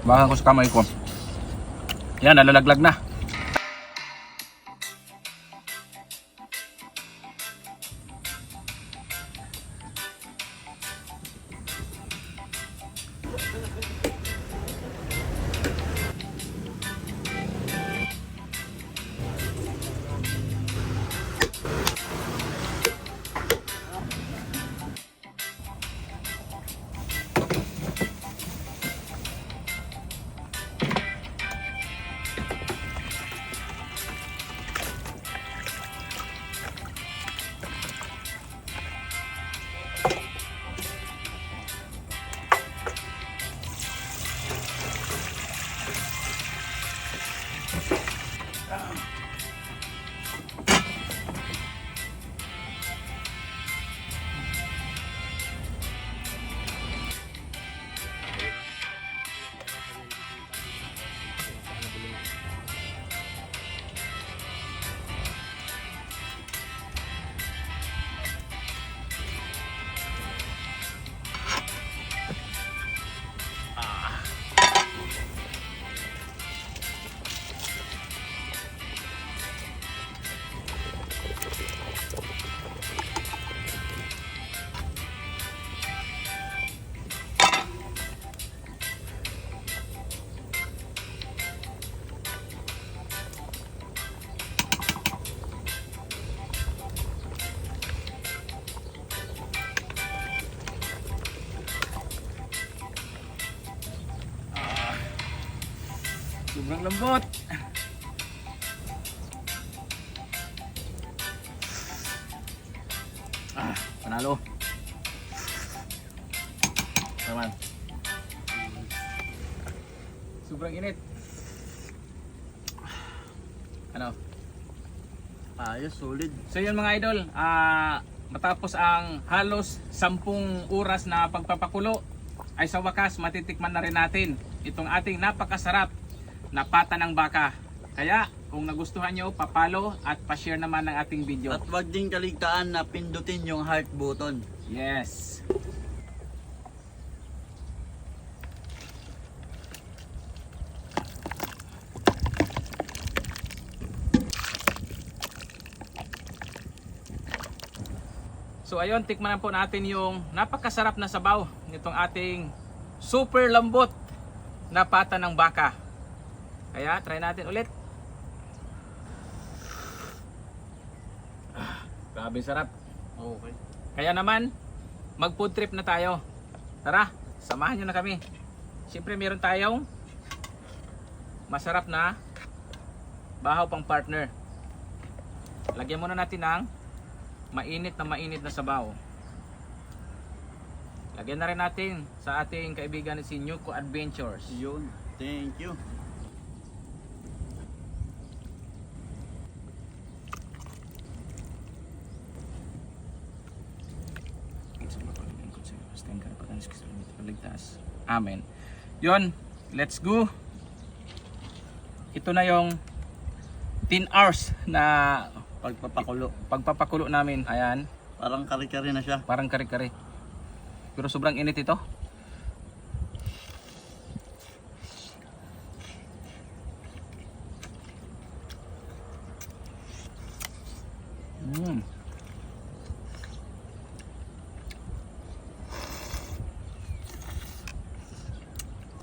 Baka ko sa kamay ko. Yan, nalalaglag na. Sobrang lambot. Panalo. Naman. Sobrang init. Ano? Ayos, solid. So yun mga idol, matapos ang halos 10 oras na pagpapakulo, ay sa wakas matitikman na rin natin itong ating napakasarap na pata ng baka. Kaya kung nagustuhan nyo, papalo at pa-share naman ng ating video. At wag din kaligtaan na pindutin yung heart button. Yes. So ayun, tikman na po natin yung napakasarap na sabaw nitong ating super lambot na pata ng baka. Kaya try natin ulit. Grabe sarap. Okay. Kaya naman, mag food trip na tayo. Tara, samahan nyo na kami. Siyempre meron tayong masarap na bahaw pang partner. Lagyan muna natin ng mainit na sabaw. Lagyan na rin natin sa ating kaibigan na si Nyuko Adventures. Yun. Thank you. Amen. Yon, let's go. Ito na yung 10 hours na pagpapakulo namin. Ayan, Parang kari-kari na siya. parang kare-kare. Pero sobrang init ito.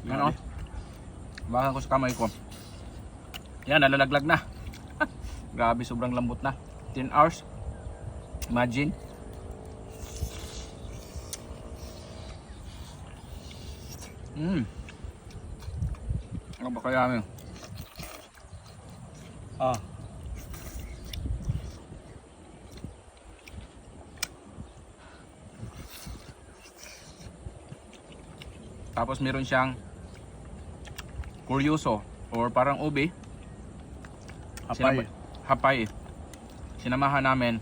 Ano? Baka ko sa kamay ko. Yan, nalalaglag na. Grabe, sobrang lambot na. 10 hours. Imagine. Ano ba kaya mo? Tapos meron siyang kuryoso or parang ube. Hapay. Sinamahan namin.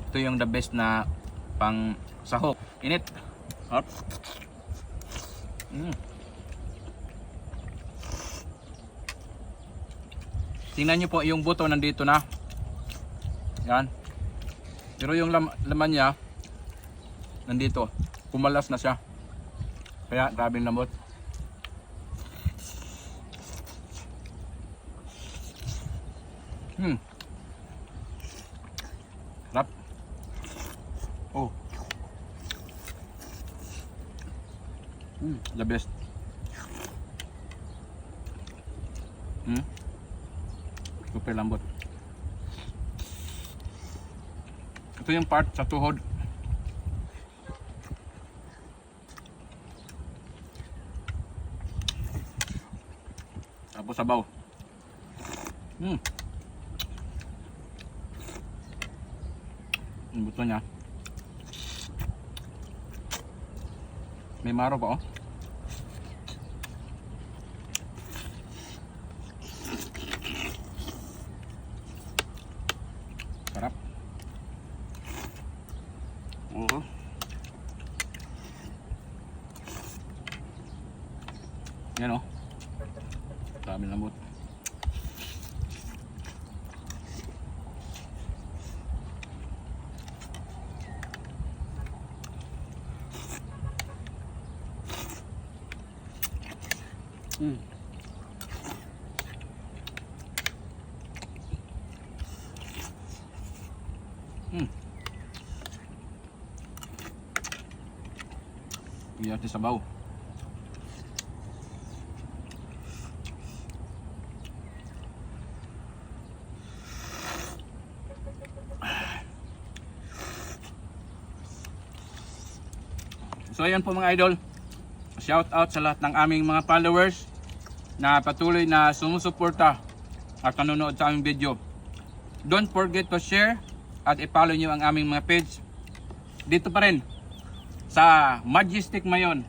Ito yung the best na pang sahok. Init. Hot. Tingnan nyo po yung buto nandito na. Yan. Pero yung laman niya nandito. Kumalas na siya. Kaya grabe lambot. Sarap. Oh. The best. Super lambot. Ito yung part sa tuhod. Tapos sabaw. Yung buto niya. May maro pa oh. Sarap. Oo. Yan oh. Dami lambot. Iya di sabaw. So ayan po mga idol. Shout out sa lahat ng aming mga followers na patuloy na sumusuporta at nanonood sa aming video. Don't forget to share at i-follow nyo ang aming mga page. Dito pa rin sa Majestic Mayon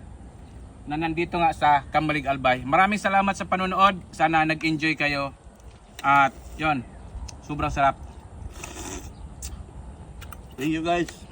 na nandito nga sa Camalig Albay. Maraming salamat sa panonood. Sana nag-enjoy kayo. At yon, sobrang sarap. Thank you guys.